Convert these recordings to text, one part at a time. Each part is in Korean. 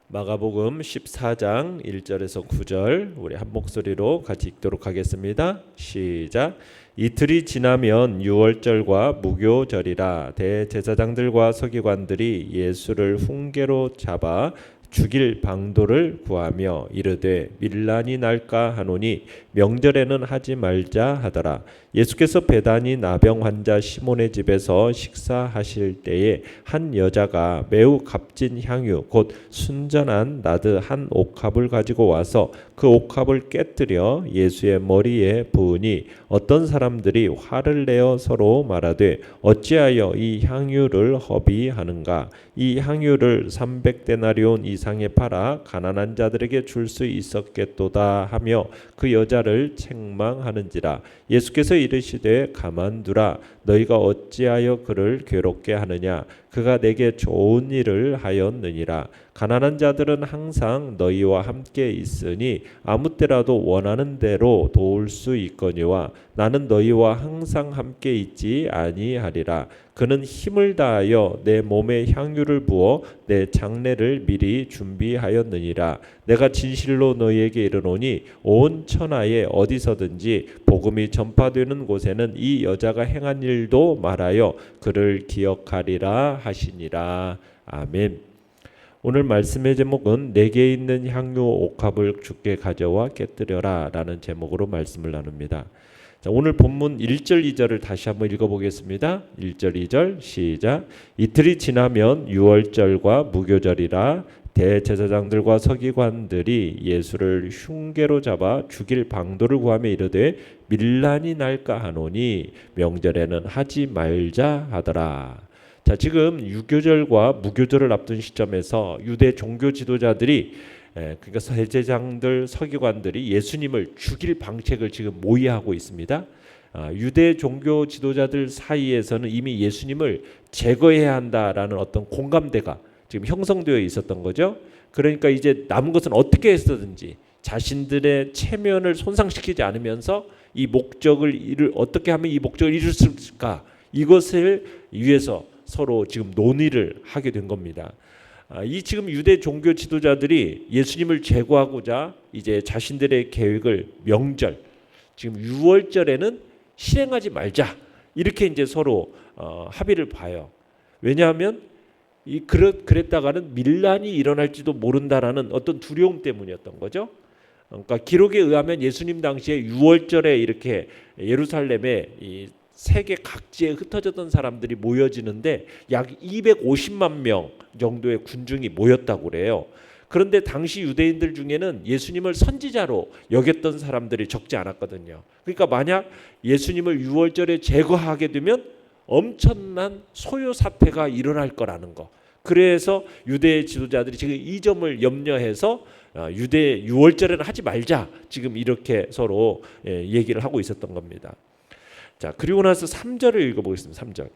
마가복음 14장 1절에서 9절 우리 한 목소리로 같이 읽도록 하겠습니다. 시작. 이틀이 지나면 유월절과 무교절이라 대제사장들과 서기관들이 예수를 훈계로 잡아 죽일 방도를 구하며 이르되 밀란이 날까 하노니 명절에는 하지 말자 하더라. 예수께서 베다니 나병 환자 시몬의 집에서 식사하실 때에 한 여자가 매우 값진 향유 곧 순전한 나드 한 옥합을 가지고 와서 그 옥합을 깨뜨려 예수의 머리에 부으니 어떤 사람들이 화를 내어 서로 말하되 어찌하여 이 향유를 허비하는가. 이 향유를 300데나리온 이상에 팔아 가난한 자들에게 줄 수 있었겠도다 하며 그 여자를 책망하는지라. 예수께서 이르시되 가만두라. 너희가 어찌하여 그를 괴롭게 하느냐. 그가 내게 좋은 일을 하였느니라. 가난한 자들은 항상 너희와 함께 있으니 아무 때라도 원하는 대로 도울 수 있거니와 나는 너희와 항상 함께 있지 아니하리라. 그는 힘을 다하여 내 몸에 향유를 부어 내 장례를 미리 준비하였느니라. 내가 진실로 너희에게 이르노니 온 천하에 어디서든지 복음이 전파되는 곳에는 이 여자가 행한 일도 말하여 그를 기억하리라 하시니라. 아멘. 오늘 말씀의 제목은 내게 있는 향유 옥합을 주께 가져와 깨뜨려라 라는 제목으로 말씀을 나눕니다. 자, 오늘 본문 1절 2절을 다시 한번 읽어보겠습니다. 1절 2절 시작. 이틀이 지나면 유월절과 무교절이라 대제사장들과 서기관들이 예수를 흉계로 잡아 죽일 방도를 구하며 이르되 밀란이 날까 하노니 명절에는 하지 말자 하더라. 자, 지금 유교절과 무교절을 앞둔 시점에서 유대 종교 지도자들이 그러니까 대제사장들 서기관들이 예수님을 죽일 방책을 지금 모의하고 있습니다. 유대 종교 지도자들 사이에서는 이미 예수님을 제거해야 한다라는 어떤 공감대가 지금 형성되어 있었던 거죠. 그러니까 이제 남은 것은 어떻게 해서든지 자신들의 체면을 손상시키지 않으면서 이 목적을 어떻게 하면 이 목적을 이룰 수 있을까, 이것을 위해서 서로 지금 논의를 하게 된 겁니다. 이 지금 유대 종교 지도자들이 예수님을 제거하고자 이제 자신들의 계획을 명절, 지금 유월절에는 실행하지 말자, 이렇게 이제 서로 합의를 봐요. 왜냐하면 그랬다가는 밀란이 일어날지도 모른다라는 어떤 두려움 때문이었던 거죠. 그러니까 기록에 의하면 예수님 당시에 유월절에 이렇게 예루살렘에 이 세계 각지에 흩어졌던 사람들이 모여지는데 약 250만 명 정도의 군중이 모였다고 그래요. 그런데 당시 유대인들 중에는 예수님을 선지자로 여겼던 사람들이 적지 않았거든요. 그러니까 만약 예수님을 유월절에 제거하게 되면 엄청난 소요 사태가 일어날 거라는 거. 그래서 유대 지도자들이 지금 이 점을 염려해서 유대 유월절에는 하지 말자, 지금 이렇게 서로 얘기를 하고 있었던 겁니다. 자, 그리고 나서 3절을 읽어보겠습니다. 3절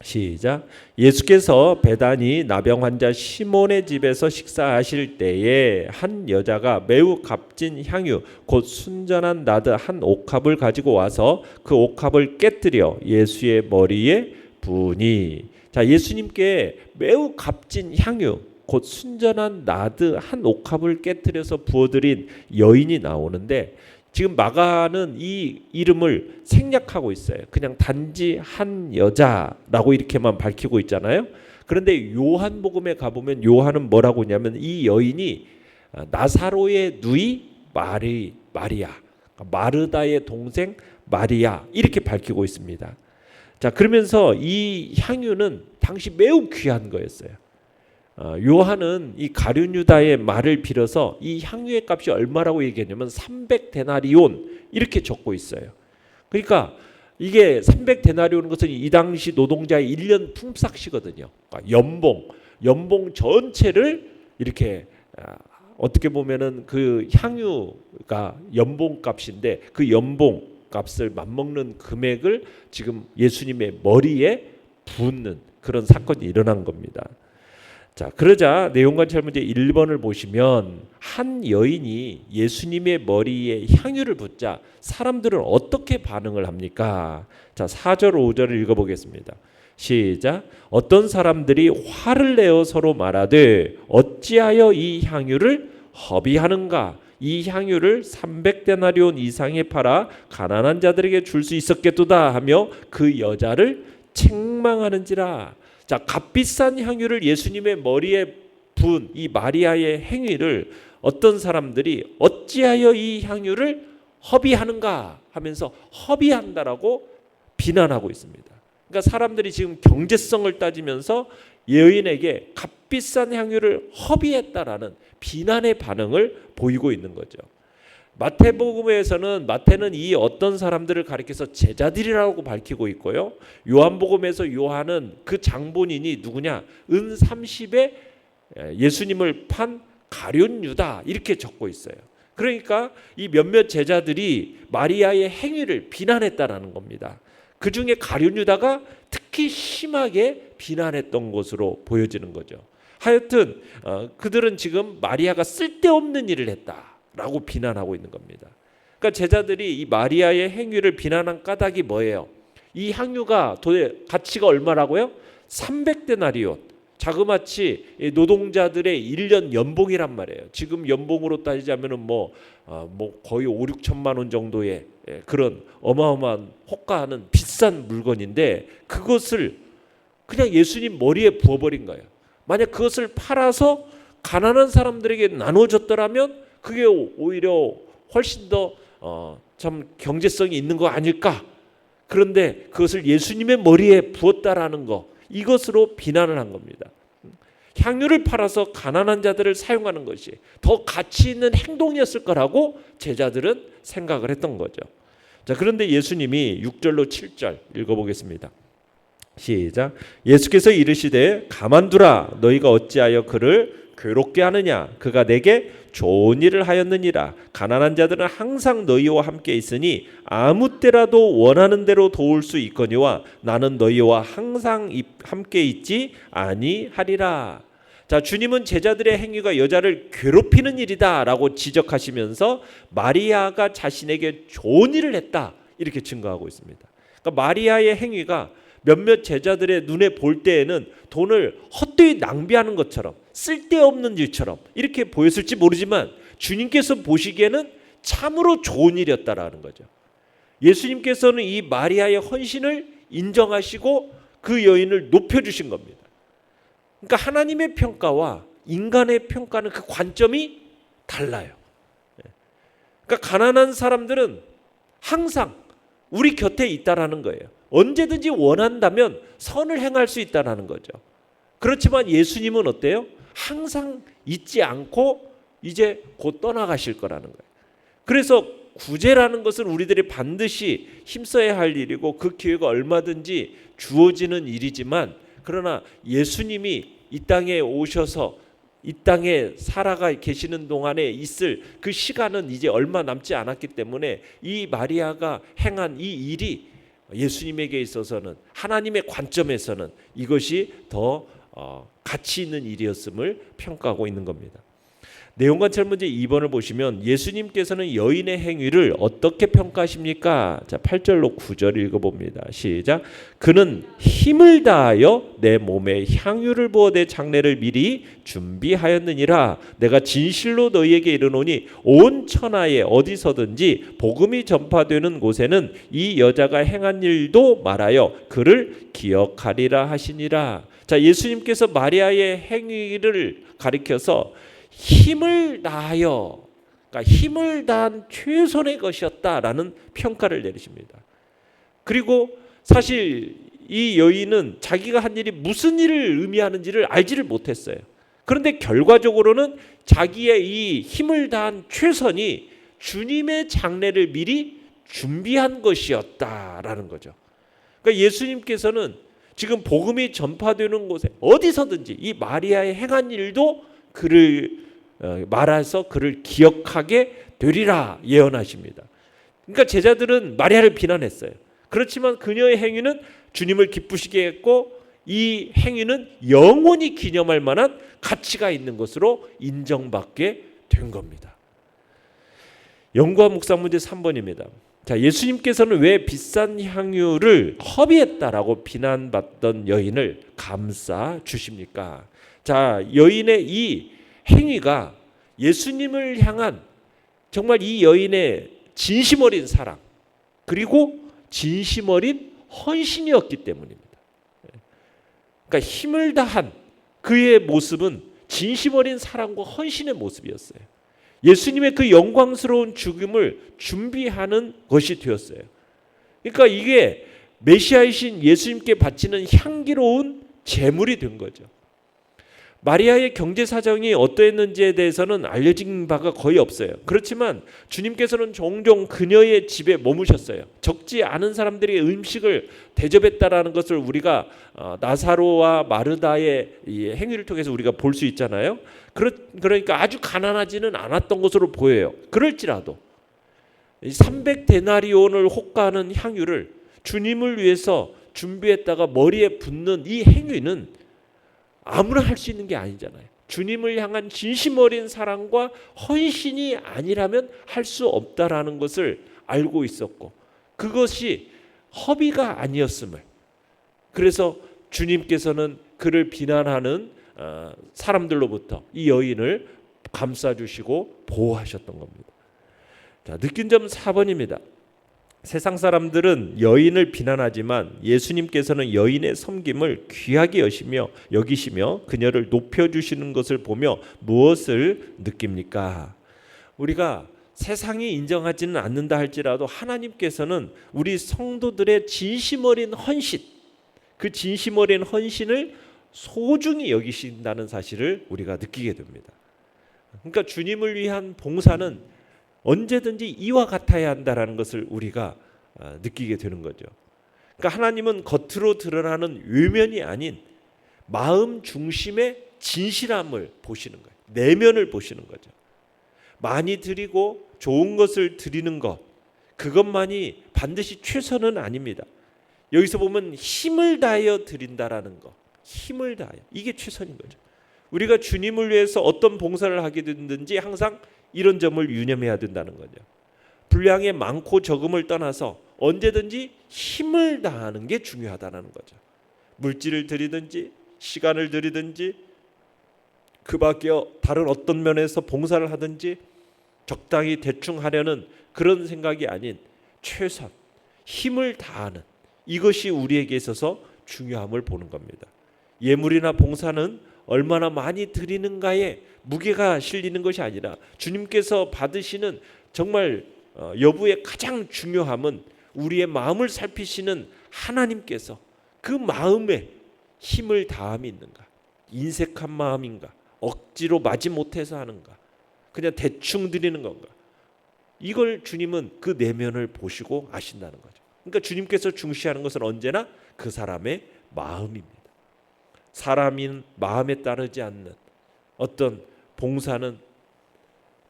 시작. 예수께서 베다니 나병 환자 시몬의 집에서 식사하실 때에 한 여자가 매우 값진 향유 곧 순전한 나드 한 옥합을 가지고 와서 그 옥합을 깨뜨려 예수의 머리에 부으니. 자, 예수님께 매우 값진 향유 곧 순전한 나드 한 옥합을 깨뜨려서 부어드린 여인이 나오는데, 지금 마가는 이 이름을 생략하고 있어요. 그냥 단지 한 여자라고 이렇게만 밝히고 있잖아요. 그런데 요한복음에 가보면 요한은 뭐라고 하냐면 이 여인이 나사로의 누이 마리아, 마르다의 동생 마리아, 이렇게 밝히고 있습니다. 자, 그러면서 이 향유는 당시 매우 귀한 거였어요. 요한은 이 가룟 유다의 말을 빌어서 이 향유의 값이 얼마라고 얘기했냐면 300데나리온 이렇게 적고 있어요. 그러니까 이게 300데나리온인 것은 이 당시 노동자의 1년 품삯이거든요. 그러니까 연봉 전체를 이렇게 어떻게 보면은 그 향유가 연봉 값인데 그 연봉 값을 맞먹는 금액을 지금 예수님의 머리에 붓는 그런 사건이 일어난 겁니다. 자, 그러자 내용과 철문제 1번을 보시면 한 여인이 예수님의 머리에 향유를 붓자 사람들은 어떻게 반응을 합니까? 자, 4절 5절을 읽어보겠습니다. 시작. 어떤 사람들이 화를 내어 서로 말하되 어찌하여 이 향유를 허비하는가? 이 향유를 300데나리온 이상에 팔아 가난한 자들에게 줄 수 있었겠도다 하며 그 여자를 책망하는지라. 자, 값비싼 향유를 예수님의 머리에 부은 이 마리아의 행위를 어떤 사람들이 어찌하여 이 향유를 허비하는가 하면서 허비한다라고 비난하고 있습니다. 그러니까 사람들이 지금 경제성을 따지면서 여인에게 값비싼 향유를 허비했다라는 비난의 반응을 보이고 있는 거죠. 마태복음에서는 마태는 이 어떤 사람들을 가리켜서 제자들이라고 밝히고 있고요. 요한복음에서 요한은 그 장본인이 누구냐? 은 30에 예수님을 판 가룟 유다 이렇게 적고 있어요. 그러니까 이 몇몇 제자들이 마리아의 행위를 비난했다라는 겁니다. 그 중에 가룟 유다가 특히 심하게 비난했던 것으로 보여지는 거죠. 하여튼 그들은 지금 마리아가 쓸데없는 일을 했다라고 비난하고 있는 겁니다. 그러니까 제자들이 이 마리아의 행위를 비난한 까닭이 뭐예요? 이 향유가 도대체 가치가 얼마라고요? 300데나리온. 자그마치 노동자들의 1년 연봉이란 말이에요. 지금 연봉으로 따지자면은 뭐 거의 5, 6천만 원 정도의 그런 어마어마한 호가하는 비싼 물건인데 그것을 그냥 예수님 머리에 부어버린 거예요. 만약 그것을 팔아서 가난한 사람들에게 나눠줬더라면 그게 오히려 훨씬 더 참 경제성이 있는 거 아닐까? 그런데 그것을 예수님의 머리에 부었다라는 거, 이것으로 비난을 한 겁니다. 향유를 팔아서 가난한 자들을 사용하는 것이 더 가치 있는 행동이었을 거라고 제자들은 생각을 했던 거죠. 자, 그런데 예수님이 6절로 7절 읽어보겠습니다. 시작. 예수께서 이르시되 가만두라. 너희가 어찌하여 그를 괴롭게 하느냐? 그가 내게 좋은 일을 하였느니라. 가난한 자들은 항상 너희와 함께 있으니 아무 때라도 원하는 대로 도울 수 있거니와 나는 너희와 항상 함께 있지 아니하리라. 자, 주님은 제자들의 행위가 여자를 괴롭히는 일이다라고 지적하시면서 마리아가 자신에게 좋은 일을 했다 이렇게 증거하고 있습니다. 그러니까 마리아의 행위가 몇몇 제자들의 눈에 볼 때에는 돈을 헛되이 낭비하는 것처럼 쓸데없는 일처럼 이렇게 보였을지 모르지만 주님께서 보시기에는 참으로 좋은 일이었다라는 거죠. 예수님께서는 이 마리아의 헌신을 인정하시고 그 여인을 높여주신 겁니다. 그러니까 하나님의 평가와 인간의 평가는 그 관점이 달라요. 그러니까 가난한 사람들은 항상 우리 곁에 있다라는 거예요. 언제든지 원한다면 선을 행할 수 있다라는 거죠. 그렇지만 예수님은 어때요? 항상 잊지 않고 이제 곧 떠나가실 거라는 거예요. 그래서 구제라는 것은 우리들이 반드시 힘써야 할 일이고 그 기회가 얼마든지 주어지는 일이지만 그러나 예수님이 이 땅에 오셔서 이 땅에 살아가 계시는 동안에 있을 그 시간은 이제 얼마 남지 않았기 때문에 이 마리아가 행한 이 일이 예수님에게 있어서는 하나님의 관점에서는 이것이 더 가치 있는 일이었음을 평가하고 있는 겁니다. 내용관찰 문제 2번을 보시면 예수님께서는 여인의 행위를 어떻게 평가하십니까? 자, 8절로 9절 읽어봅니다. 시작. 그는 힘을 다하여 내 몸에 향유를 부어 내 장례를 미리 준비하였느니라. 내가 진실로 너희에게 이르노니 온 천하에 어디서든지 복음이 전파되는 곳에는 이 여자가 행한 일도 말하여 그를 기억하리라 하시니라. 자, 예수님께서 마리아의 행위를 가리켜서 힘을 다하여, 그러니까 힘을 다한 최선의 것이었다라는 평가를 내리십니다. 그리고 사실 이 여인은 자기가 한 일이 무슨 일을 의미하는지를 알지를 못했어요. 그런데 결과적으로는 자기의 이 힘을 다한 최선이 주님의 장례를 미리 준비한 것이었다라는 거죠. 그러니까 예수님께서는 지금 복음이 전파되는 곳에 어디서든지 이 마리아의 행한 일도 그를 말해서 그를 기억하게 되리라 예언하십니다. 그러니까 제자들은 마리아를 비난했어요. 그렇지만 그녀의 행위는 주님을 기쁘시게 했고 이 행위는 영원히 기념할 만한 가치가 있는 것으로 인정받게 된 겁니다. 연구와 묵상 문제 3번입니다. 자, 예수님께서는 왜 비싼 향유를 허비했다라고 비난받던 여인을 감싸 주십니까? 자, 여인의 이 행위가 예수님을 향한 정말 이 여인의 진심 어린 사랑 그리고 진심 어린 헌신이었기 때문입니다. 그러니까 힘을 다한 그의 모습은 진심 어린 사랑과 헌신의 모습이었어요. 예수님의 그 영광스러운 죽음을 준비하는 것이 되었어요. 그러니까 이게 메시아이신 예수님께 바치는 향기로운 제물이 된 거죠. 마리아의 경제 사정이 어떠했는지에 대해서는 알려진 바가 거의 없어요. 그렇지만 주님께서는 종종 그녀의 집에 머무셨어요. 적지 않은 사람들이 음식을 대접했다라는 것을 우리가 나사로와 마르다의 행위를 통해서 우리가 볼 수 있잖아요. 그러니까 아주 가난하지는 않았던 것으로 보여요. 그럴지라도 300데나리온을 호가하는 향유를 주님을 위해서 준비했다가 머리에 붓는 이 행위는 아무나 할 수 있는 게 아니잖아요. 주님을 향한 진심 어린 사랑과 헌신이 아니라면 할 수 없다라는 것을 알고 있었고 그것이 허비가 아니었음을, 그래서 주님께서는 그를 비난하는 사람들로부터 이 여인을 감싸주시고 보호하셨던 겁니다. 자, 느낀 점 4번입니다. 세상 사람들은 여인을 비난하지만 예수님께서는 여인의 섬김을 귀하게 여기시며 그녀를 높여주시는 것을 보며 무엇을 느낍니까? 우리가 세상이 인정하지는 않는다 할지라도 하나님께서는 우리 성도들의 진심 어린 헌신, 그 진심 어린 헌신을 소중히 여기신다는 사실을 우리가 느끼게 됩니다. 그러니까 주님을 위한 봉사는 언제든지 이와 같아야 한다라는 것을 우리가 느끼게 되는 거죠. 그러니까 하나님은 겉으로 드러나는 외면이 아닌 마음 중심의 진실함을 보시는 거예요. 내면을 보시는 거죠. 많이 드리고 좋은 것을 드리는 것, 그것만이 반드시 최선은 아닙니다. 여기서 보면 힘을 다하여 드린다라는 것, 힘을 다하여, 이게 최선인 거죠. 우리가 주님을 위해서 어떤 봉사를 하게 되든지 항상 이런 점을 유념해야 된다는 거죠. 분량의 많고 적음을 떠나서 언제든지 힘을 다하는 게 중요하다는 거죠. 물질을 드리든지 시간을 드리든지 그 밖에 다른 어떤 면에서 봉사를 하든지 적당히 대충 하려는 그런 생각이 아닌 최선, 힘을 다하는, 이것이 우리에게 있어서 중요함을 보는 겁니다. 예물이나 봉사는 얼마나 많이 드리는가에 무게가 실리는 것이 아니라 주님께서 받으시는 정말 여부의 가장 중요함은 우리의 마음을 살피시는 하나님께서 그 마음에 힘을 다함이 있는가, 인색한 마음인가, 억지로 마지못해서 하는가, 그냥 대충 드리는 건가, 이걸 주님은 그 내면을 보시고 아신다는 거죠. 그러니까 주님께서 중시하는 것은 언제나 그 사람의 마음입니다. 사람인 마음에 따르지 않는 어떤 봉사는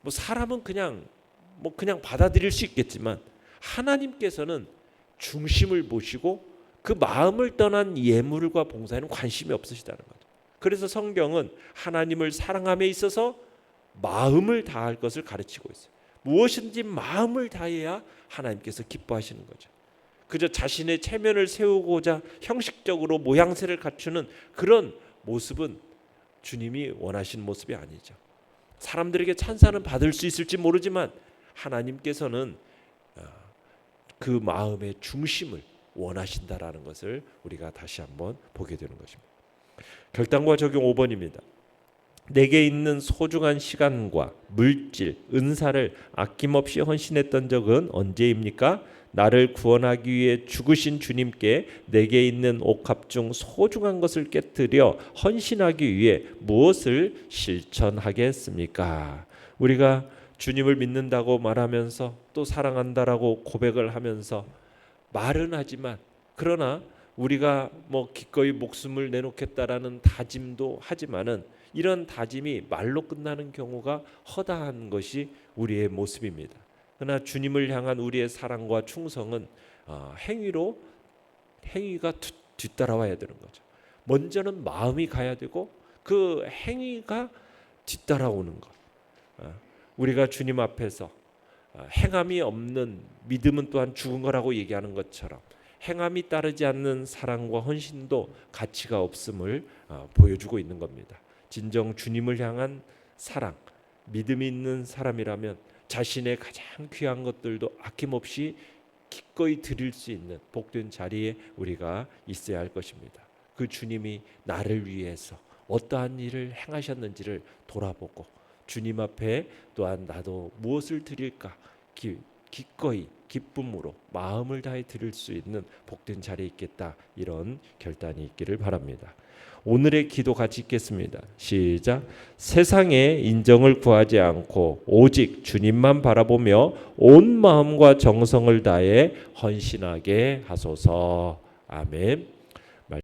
사람은 그냥 받아들일 수 있겠지만 하나님께서는 중심을 보시고 그 마음을 떠난 예물과 봉사에는 관심이 없으시다는 거죠. 그래서 성경은 하나님을 사랑함에 있어서 마음을 다할 것을 가르치고 있어요. 무엇인지 마음을 다해야 하나님께서 기뻐하시는 거죠. 그저 자신의 체면을 세우고자 형식적으로 모양새를 갖추는 그런 모습은 주님이 원하시는 모습이 아니죠. 사람들에게 찬사는 받을 수 있을지 모르지만 하나님께서는 그 마음의 중심을 원하신다라는 것을 우리가 다시 한번 보게 되는 것입니다. 결단과 적용 5번입니다. 내게 있는 소중한 시간과 물질, 은사를 아낌없이 헌신했던 적은 언제입니까? 나를 구원하기 위해 죽으신 주님께 내게 있는 옥합 중 소중한 것을 깨뜨려 헌신하기 위해 무엇을 실천하겠습니까? 우리가 주님을 믿는다고 말하면서 또 사랑한다라고 고백을 하면서 말은 하지만, 그러나 우리가 기꺼이 목숨을 내놓겠다라는 다짐도 하지만은 이런 다짐이 말로 끝나는 경우가 허다한 것이 우리의 모습입니다. 그러나 주님을 향한 우리의 사랑과 충성은 행위가 뒤따라와야 되는 거죠. 먼저는 마음이 가야 되고 그 행위가 뒤따라오는 것. 우리가 주님 앞에서 행함이 없는 믿음은 또한 죽은 거라고 얘기하는 것처럼 행함이 따르지 않는 사랑과 헌신도 가치가 없음을 보여주고 있는 겁니다. 진정 주님을 향한 사랑, 믿음이 있는 사람이라면 자신의 가장 귀한 것들도 아낌없이 기꺼이 드릴 수 있는 복된 자리에 우리가 있어야 할 것입니다. 그 주님이 나를 위해서 어떠한 일을 행하셨는지를 돌아보고 주님 앞에 또한 나도 무엇을 드릴까 기꺼이 기쁨으로 마음을 다해 드릴 수 있는 복된 자리에 있겠다, 이런 결단이 있기를 바랍니다. 오늘의 기도 같이 읽겠습니다. 시작. 세상의 인정을 구하지 않고 오직 주님만 바라보며 온 마음과 정성을 다해 헌신하게 하소서. 아멘.